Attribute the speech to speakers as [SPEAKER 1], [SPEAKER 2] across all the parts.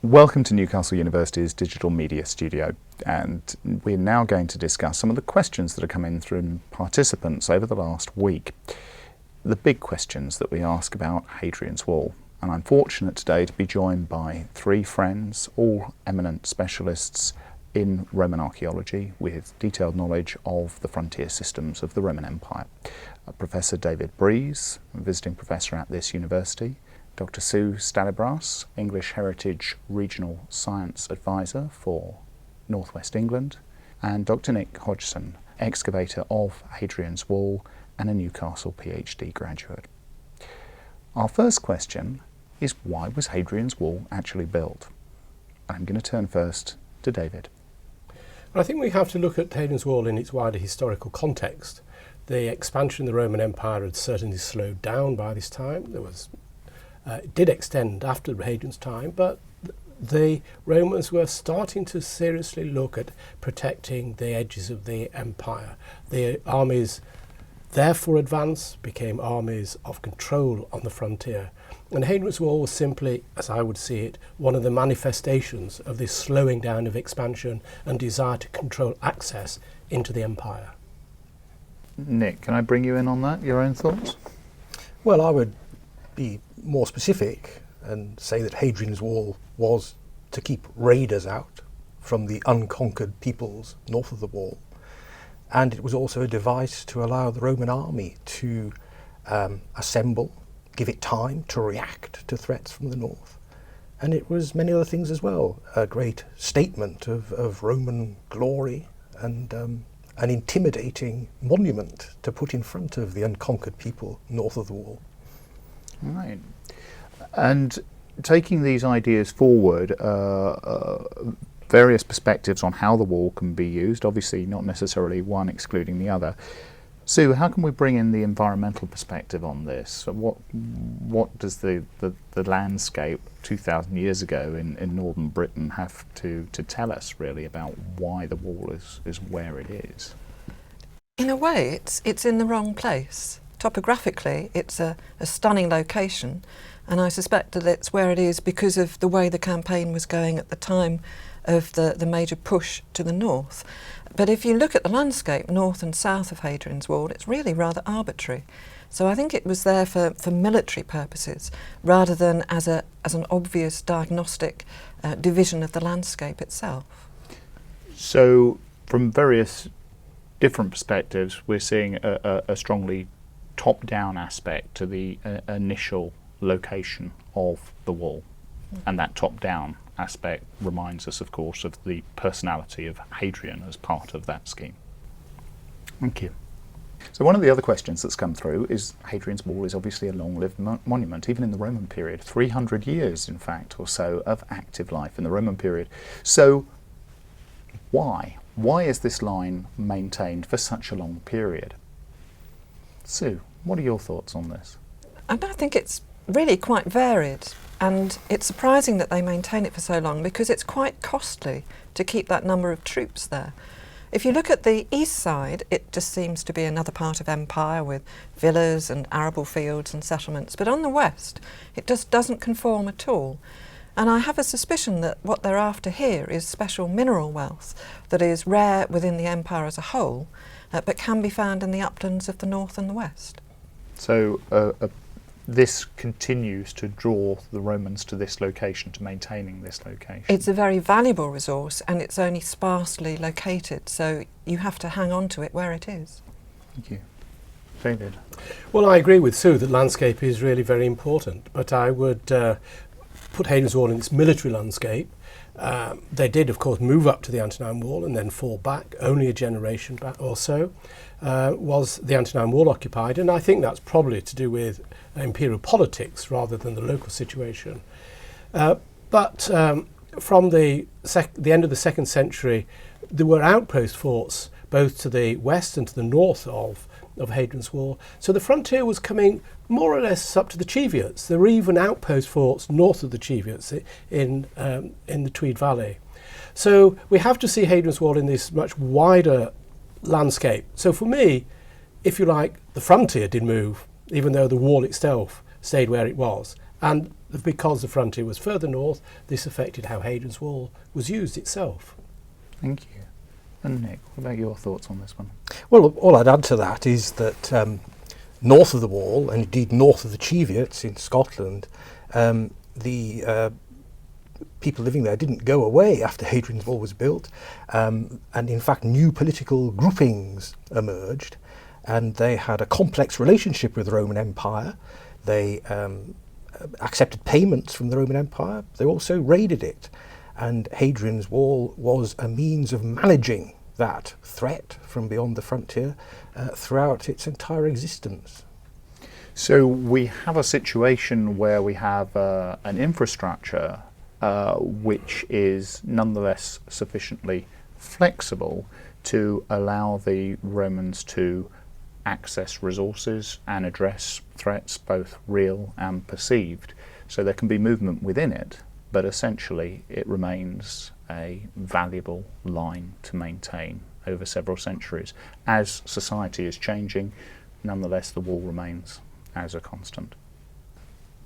[SPEAKER 1] Welcome to Newcastle University's Digital Media Studio, and we're now going to discuss some of the questions that have come in from participants over the last week. The big questions that we ask about Hadrian's Wall. And I'm fortunate today to be joined by three friends, all eminent specialists in Roman archaeology with detailed knowledge of the frontier systems of the Roman Empire. Professor David Breeze, a visiting professor at this university, Dr. Sue Stalibras, English Heritage Regional Science Advisor for North West England, and Dr. Nick Hodgson, excavator of Hadrian's Wall and a Newcastle PhD graduate. Our first question is, why was Hadrian's Wall actually built? I'm going to turn first to David.
[SPEAKER 2] I think we have to look at Hadrian's Wall in its wider historical context. The expansion of the Roman Empire had certainly slowed down by this time. It did extend after Hadrian's time, but the Romans were starting to seriously look at protecting the edges of the empire. The armies therefore advanced, became armies of control on the frontier. And Hadrian's Wall was simply, as I would see it, one of the manifestations of this slowing down of expansion and desire to control access into the empire.
[SPEAKER 1] Nick, can I bring you in on that, your own thoughts?
[SPEAKER 3] Well, I would be more specific and say that Hadrian's Wall was to keep raiders out from the unconquered peoples north of the wall. And it was also a device to allow the Roman army to assemble, give it time to react to threats from the north. And it was many other things as well, a great statement of Roman glory and an intimidating monument to put in front of the unconquered people north of the wall.
[SPEAKER 1] Right. And taking these ideas forward, various perspectives on how the wall can be used, obviously not necessarily one excluding the other. Sue, how can we bring in the environmental perspective on this? So what does the landscape 2,000 years ago in northern Britain have to tell us really about why the wall is where it is?
[SPEAKER 4] In a way, it's in the wrong place. Topographically, it's a stunning location, and I suspect that it's where it is because of the way the campaign was going at the time of the major push to the north. But if you look at the landscape north and south of Hadrian's Wall, it's really rather arbitrary. So I think it was there for military purposes rather than as an obvious diagnostic division of the landscape itself.
[SPEAKER 1] So from various different perspectives, we're seeing a strongly top-down aspect to the initial location of the wall. And that top-down aspect reminds us, of course, of the personality of Hadrian as part of that scheme. Thank you. So one of the other questions that's come through is Hadrian's Wall is obviously a long-lived monument, even in the Roman period, 300 years, in fact, or so of active life in the Roman period. So why? Why is this line maintained for such a long period? Sue, what are your thoughts on this?
[SPEAKER 4] And I think it's really quite varied, and it's surprising that they maintain it for so long because it's quite costly to keep that number of troops there. If you look at the east side, it just seems to be another part of empire with villas and arable fields and settlements, but on the west it just doesn't conform at all. And I have a suspicion that what they're after here is special mineral wealth that is rare within the empire as a whole, but can be found in the uplands of the north and the west.
[SPEAKER 1] So this continues to draw the Romans to this location, to maintaining this location.
[SPEAKER 4] It's a very valuable resource and it's only sparsely located, so you have to hang on to it where it is.
[SPEAKER 1] Thank you. David?
[SPEAKER 2] Well, I agree with Sue that landscape is really very important, but I would put Hadrian's Wall in its military landscape. They did, of course, move up to the Antonine Wall and then fall back. Only a generation back or so was the Antonine Wall occupied, and I think that's probably to do with imperial politics rather than the local situation. But from the end of the 2nd century, there were outpost forts both to the west and to the north of Hadrian's Wall. So the frontier was coming more or less up to the Cheviots. There were even outpost forts north of the Cheviots in the Tweed Valley. So we have to see Hadrian's Wall in this much wider landscape. So for me, if you like, the frontier did move, even though the wall itself stayed where it was. And because the frontier was further north, this affected how Hadrian's Wall was used itself.
[SPEAKER 1] Thank you. And Nick, what about your thoughts on this one?
[SPEAKER 3] Well, all I'd add to that is that north of the Wall, and indeed north of the Cheviots in Scotland, the people living there didn't go away after Hadrian's Wall was built, and in fact new political groupings emerged, and they had a complex relationship with the Roman Empire. They accepted payments from the Roman Empire. They also raided it, and Hadrian's Wall was a means of managing that threat from beyond the frontier throughout its entire existence.
[SPEAKER 1] So we have a situation where we have an infrastructure which is nonetheless sufficiently flexible to allow the Romans to access resources and address threats, both real and perceived. So there can be movement within it, but essentially it remains a valuable line to maintain over several centuries. As society is changing, nonetheless the wall remains as a constant.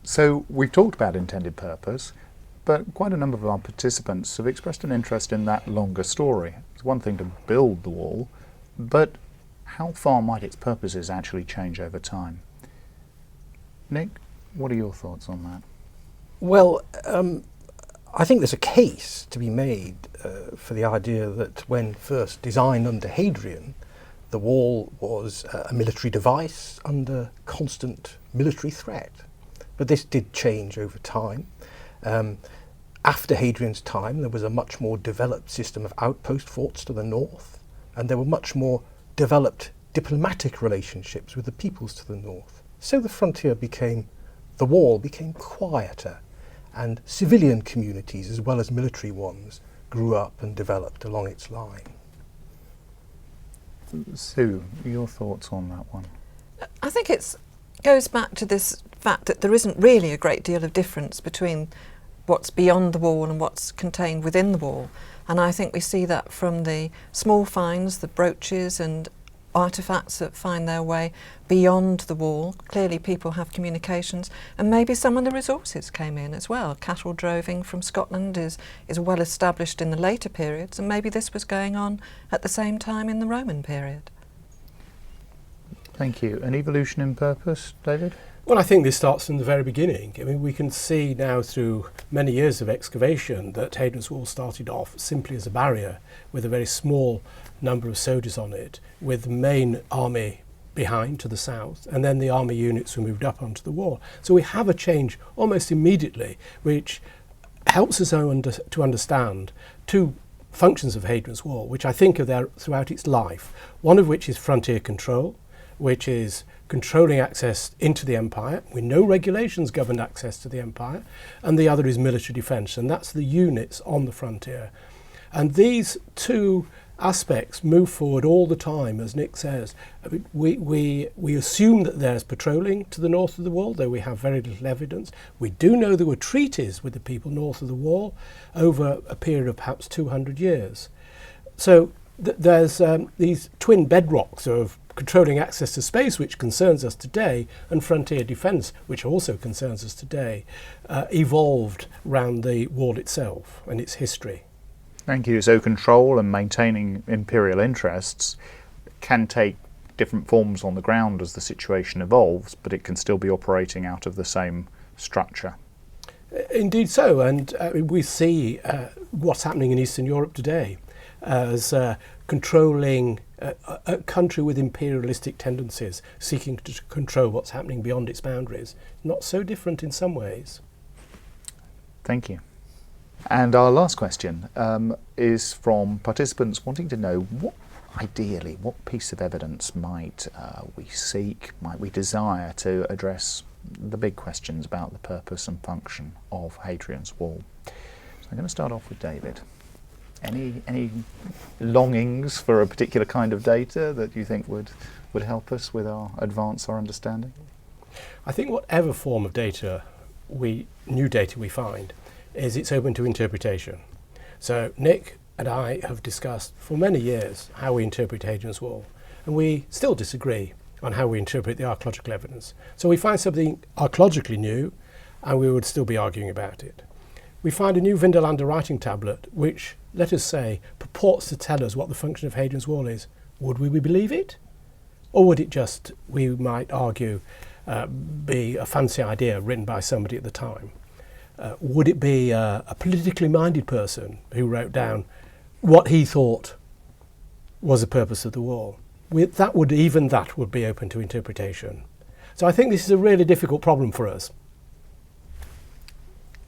[SPEAKER 1] So we've talked about intended purpose, but quite a number of our participants have expressed an interest in that longer story. It's one thing to build the wall, but how far might its purposes actually change over time? Nick, what are your thoughts on that?
[SPEAKER 3] Well, I think there's a case to be made for the idea that when first designed under Hadrian, the wall was a military device under constant military threat. But this did change over time. After Hadrian's time, there was a much more developed system of outpost forts to the north, and there were much more developed diplomatic relationships with the peoples to the north. So the wall became quieter, and civilian communities as well as military ones grew up and developed along its line.
[SPEAKER 1] Sue, your thoughts on that one?
[SPEAKER 4] I think it goes back to this fact that there isn't really a great deal of difference between what's beyond the wall and what's contained within the wall. And I think we see that from the small finds, the brooches and artefacts that find their way beyond the wall. Clearly people have communications, and maybe some of the resources came in as well. Cattle droving from Scotland is well established in the later periods, and maybe this was going on at the same time in the Roman period.
[SPEAKER 1] Thank you. An evolution in purpose, David?
[SPEAKER 2] Well, I think this starts from the very beginning. I mean, we can see now through many years of excavation that Hadrian's Wall started off simply as a barrier with a very small number of soldiers on it, with the main army behind to the south, and then the army units were moved up onto the wall. So we have a change almost immediately, which helps us to understand two functions of Hadrian's Wall, which I think are there throughout its life. One of which is frontier control, which is controlling access into the empire. We know regulations governed access to the empire, and the other is military defence, and that's the units on the frontier. And these two aspects move forward all the time, as Nick says. I mean, we assume that there's patrolling to the north of the wall, though we have very little evidence. We do know there were treaties with the people north of the wall over a period of perhaps 200 years. So there's these twin bedrocks of controlling access to space, which concerns us today, and frontier defence, which also concerns us today, evolved around the wall itself and its history.
[SPEAKER 1] Thank you. So control and maintaining imperial interests can take different forms on the ground as the situation evolves, but it can still be operating out of the same structure.
[SPEAKER 2] Indeed so, and we see what's happening in Eastern Europe today as controlling a country with imperialistic tendencies, seeking to control what's happening beyond its boundaries. Not so different in some ways.
[SPEAKER 1] Thank you. And our last question is from participants wanting to know what piece of evidence might we seek, might we desire to address the big questions about the purpose and function of Hadrian's Wall. So I'm going to start off with David. Any longings for a particular kind of data that you think would help us with advance our understanding?
[SPEAKER 2] I think whatever form of new data we find, is it's open to interpretation. So Nick and I have discussed for many years how we interpret Hadrian's Wall, and we still disagree on how we interpret the archaeological evidence. So we find something archaeologically new, and we would still be arguing about it. We find a new Vindolanda writing tablet which, let us say, purports to tell us what the function of Hadrian's Wall is. Would we believe it? Or would it just, we might argue, be a fancy idea written by somebody at the time? Would it be a politically minded person who wrote down what he thought was the purpose of the wall? That would be open to interpretation. So I think this is a really difficult problem for us.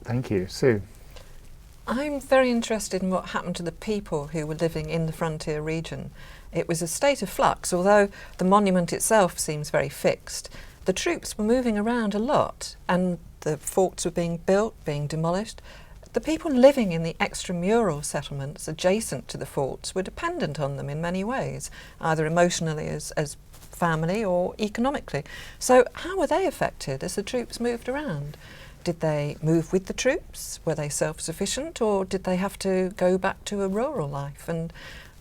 [SPEAKER 1] Thank you. Sue?
[SPEAKER 4] I'm very interested in what happened to the people who were living in the frontier region. It was a state of flux, although the monument itself seems very fixed. The troops were moving around a lot, and the forts were being built, being demolished. The people living in the extramural settlements adjacent to the forts were dependent on them in many ways, either emotionally as family or economically. So how were they affected as the troops moved around? Did they move with the troops? Were they self-sufficient, or did they have to go back to a rural life and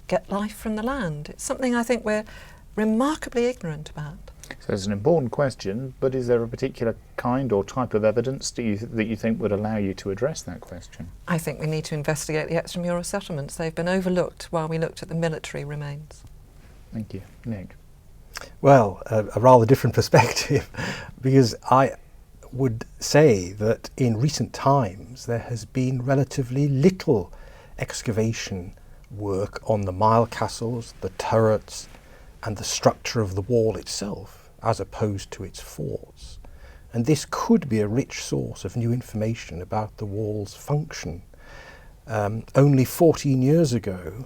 [SPEAKER 4] get life from the land? It's something I think we're remarkably ignorant about.
[SPEAKER 1] So it's an important question, but is there a particular kind or type of evidence that you think would allow you to address that question?
[SPEAKER 4] I think we need to investigate the extramural settlements. They've been overlooked while we looked at the military remains.
[SPEAKER 1] Thank you. Nick?
[SPEAKER 3] Well, a rather different perspective, because I would say that in recent times there has been relatively little excavation work on the mile castles, the turrets, and the structure of the wall itself, as opposed to its forts. And this could be a rich source of new information about the wall's function. Only 14 years ago,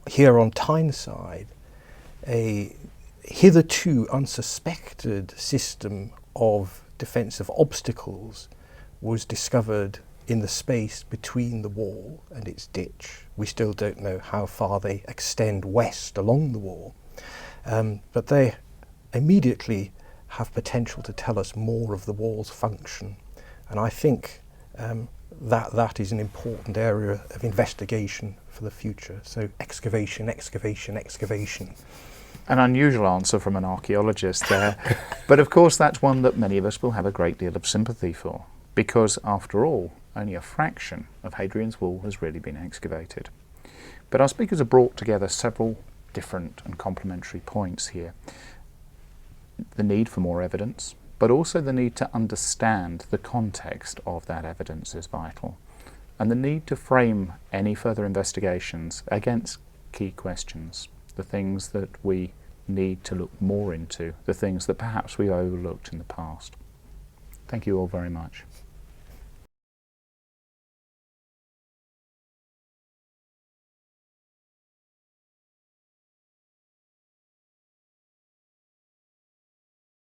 [SPEAKER 3] here on Tyneside, a hitherto unsuspected system of defensive obstacles was discovered in the space between the wall and its ditch. We still don't know how far they extend west along the wall, but they immediately have potential to tell us more of the wall's function. And I think that is an important area of investigation for the future. So excavation, excavation, excavation.
[SPEAKER 1] An unusual answer from an archaeologist there, but of course that's one that many of us will have a great deal of sympathy for, because after all, only a fraction of Hadrian's Wall has really been excavated. But our speakers have brought together several different and complementary points here. The need for more evidence, but also the need to understand the context of that evidence is vital, and the need to frame any further investigations against key questions, the things that we need to look more into, the things that perhaps we overlooked in the past. Thank you all very much.